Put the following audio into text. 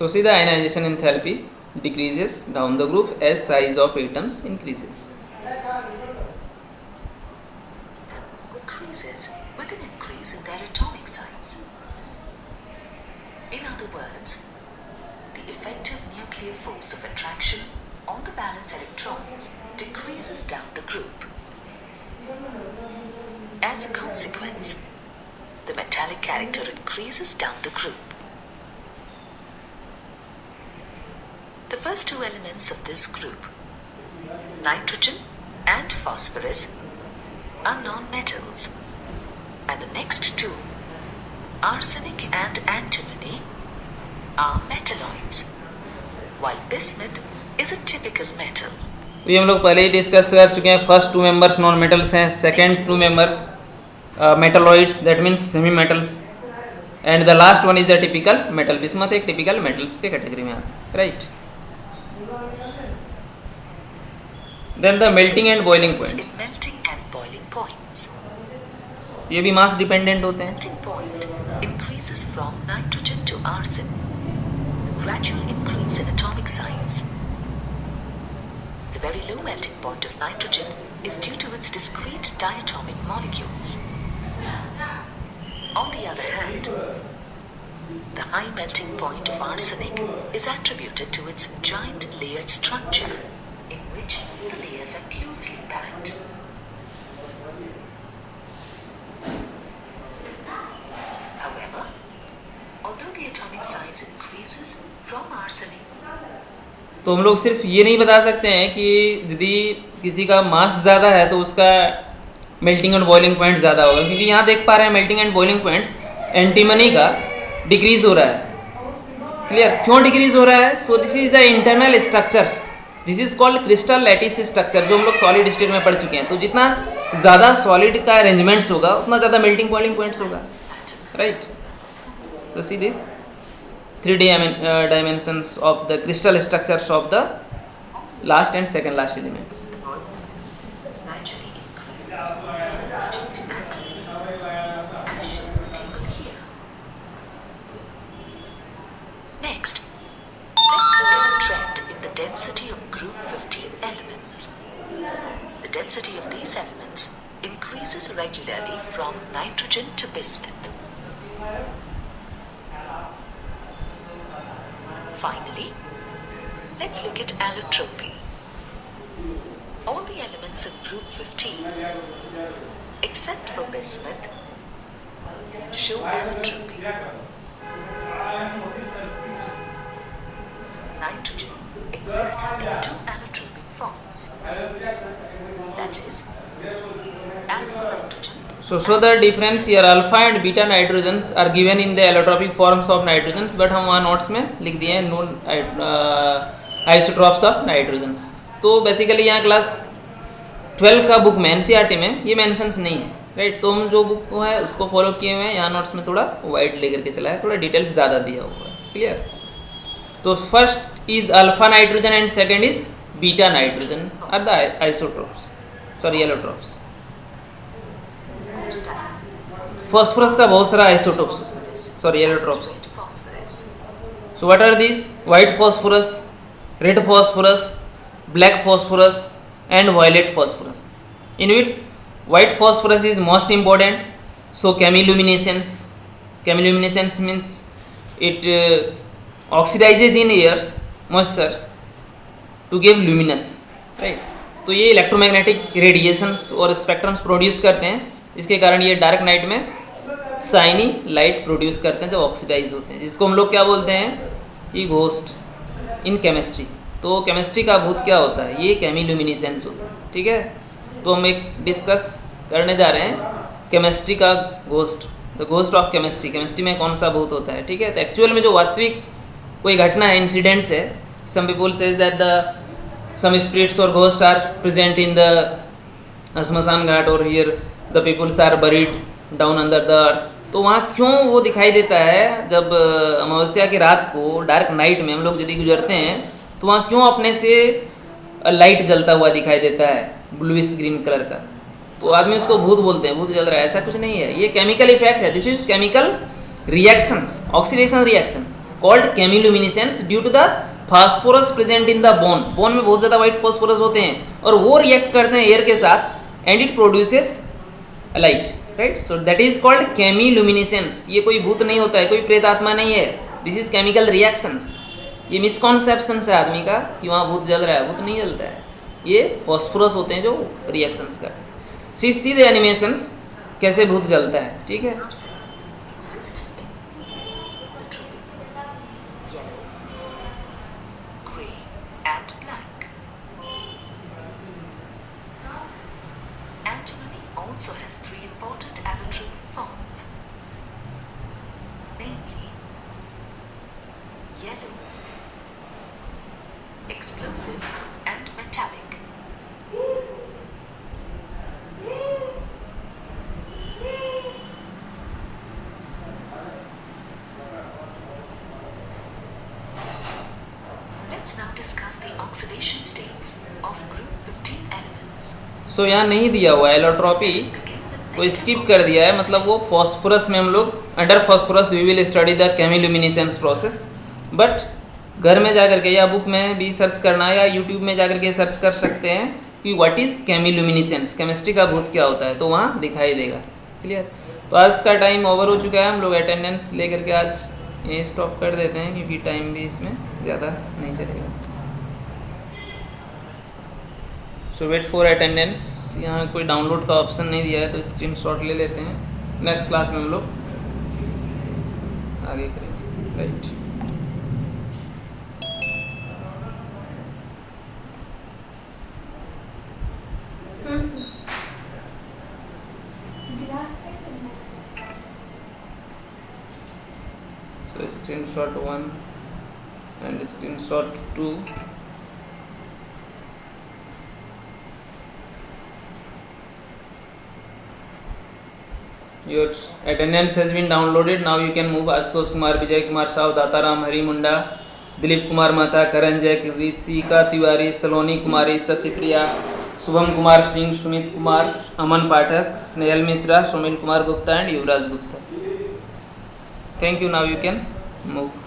So see the ionization enthalpy decreases down the group as size of atoms increases. Increases with an increase in their atomic size. In other words, the effective nuclear force of attraction on the valence electrons decreases down the group. As a consequence, the metallic character increases down the group. The first two elements of this group, nitrogen and phosphorus, are non-metals, and the next two, arsenic and antimony, are metalloids, while bismuth is a typical metal. तो ये हम लोग पहले ही discuss कर चुके हैं. First two members non metals हैं, second two members metalloids, that means semi metals, and the last one is a typical metal. Bismuth एक टिपिकल मेटल्स के कैटेगरी में आता है, right. Then the melting and boiling points, ये भी mass dependent होते हैं. Melting point increases from nitrogen to arsen. Gradual increase in atomic size. The very low melting point of nitrogen is due to its discrete diatomic molecules. On the other hand, the high melting point of arsenic is attributed to its giant layered structure, in which the layers are closely packed. However, although the atomic size increases from arsenic, तो हम लोग सिर्फ ये नहीं बता सकते हैं कि यदि किसी का मास ज़्यादा है तो उसका मेल्टिंग एंड बॉइलिंग पॉइंट ज़्यादा होगा, क्योंकि यहाँ देख पा रहे हैं melting and boiling points antimony का डिक्रीज हो रहा है. क्लियर? क्यों डिक्रीज हो रहा है? So this is the internal structures, this is called crystal lattice structure, जो हम लोग सॉलिड स्टेट में पढ़ चुके हैं. तो जितना ज़्यादा सॉलिड का अरेंजमेंट्स होगा उतना ज़्यादा मेल्टिंग बॉइलिंग पॉइंट्स होगा, राइट. तो see this 3D dimensions of the crystal structures of the last and second last elements. gradually increase to antimony, as shown in the table here. Next, let's look at a trend in the density of group 15 elements. The density of these elements increases regularly from nitrogen to bismuth. Finally, let's look at allotropy. All the elements of group 15, except for bismuth, show allotropy. Nitrogen exists in two allotropic forms, that is, alpha nitrogen. So the difference here, alpha and beta nitrogens are given in the allotropic forms of nitrogen, but हम वहाँ notes में लिख दिए हैं known आइसोट्रॉप्स of nitrogens. तो basically यहाँ class 12 का book में एनसीईआरटी में ये मेंशंस नहीं है, राइट. तो हम जो बुक है उसको फॉलो किए हुए हैं, यहाँ नोट्स में थोड़ा वाइड लेकर के चला है, थोड़ा डिटेल्स ज़्यादा दिया हुआ है. क्लियर? तो first is alpha nitrogen and second is beta nitrogen are the isotropes, sorry allotropes. Phosphorus का बहुत सारा isotopes, sorry allotropes. So what are this? White phosphorus, red phosphorus, black phosphorus and violet phosphorus. In which white phosphorus is most important. So chemiluminescence means it oxidizes in air's moisture to give luminous, right. तो ये electromagnetic radiations और spectrums produce करते हैं, जिसके कारण ये dark night में shiny light produce करते हैं जो ऑक्सीडाइज होते हैं, जिसको हम लोग क्या बोलते हैं? ई घोस्ट इन केमिस्ट्री. तो केमिस्ट्री का भूत क्या होता है? ये केमिल्यूमिनेसेंस होता है, ठीक है. तो हम एक डिस्कस करने जा रहे हैं केमिस्ट्री का ghost, the ghost of chemistry. Chemistry में कौन सा भूत होता है, ठीक है. तो एक्चुअल में जो वास्तविक कोई घटना है, इंसिडेंट्स है, some people says that the some spirits और ghost are present in the smashan ghat और here the peoples are buried down under the earth. तो वहाँ क्यों वो दिखाई देता है? जब अमावस्या की रात को डार्क नाइट में हम लोग यदि गुजरते हैं तो वहाँ क्यों अपने से लाइट जलता हुआ दिखाई देता है ब्लूइश ग्रीन कलर का? तो आदमी उसको भूत बोलते हैं, भूत जल रहा है. ऐसा कुछ नहीं है, ये केमिकल इफेक्ट है. This is chemical reactions, oxidation reactions. Called chemiluminescence due to the phosphorus present in the bone. Bone में बहुत ज़्यादा वाइट फास्फोरस होते हैं और वो रिएक्ट करते हैं एयर के साथ and it produces light, right. So that is called chemiluminescence. ये कोई भूत नहीं होता है, कोई प्रेत आत्मा नहीं है, दिस इज केमिकल रिएक्शंस। ये मिसकॉन्सेप्शन है आदमी का कि वहाँ भूत जल रहा है, भूत नहीं जलता है, ये फॉस्फोरस होते हैं जो रिएक्शंस कर। सीधे एनिमेशंस कैसे भूत जलता है, ठीक है। Exists in neutral, yellow, grey, and black. Antimony also has three important allotropic forms, namely yellow, explosive, and metallic. Let's now discuss the oxidation states of group 15 elements. सो यहाँ नहीं दिया हुआ एलोट्रॉपी को स्किप कर दिया है, मतलब वो फॉस्फोरस में हम लोग under phosphorus we will study the chemiluminescence process. But घर में जा करके या बुक में भी सर्च करना है या यूट्यूब में जा करके सर्च कर सकते हैं कि व्हाट इज़ केमिल्यूमिनेसेंस, केमिस्ट्री का भूत क्या होता है, तो वहाँ दिखाई देगा। क्लियर। तो आज का टाइम ओवर हो चुका है, हम लोग अटेंडेंस ले करके आज ये स्टॉप कर देते हैं क्योंकि टाइम भी इसमें ज़्यादा नहीं चलेगा। सो वेट फॉर अटेंडेंस। यहाँ कोई डाउनलोड का ऑप्शन नहीं दिया है तो स्क्रीनशॉट ले लेते हैं, नेक्स्ट क्लास में हम लोग आगे करेंगे, right. So screenshot 1 and screenshot 2. Your attendance has been downloaded. Now you can move. Ashutosh Kumar, Vijay Kumar Sao, Dataram, Hari Munda, Dilip Kumar Mahta, Karan Jack, Rishika Tiwari, Saloni Kumari, Satyapriya, Shubham Kumar Singh, Sumit Kumar, Aman Pathak, Snehal Mishra, Sumil Kumar Gupta and Yuvraj Gupta. Thank you. Now you can move.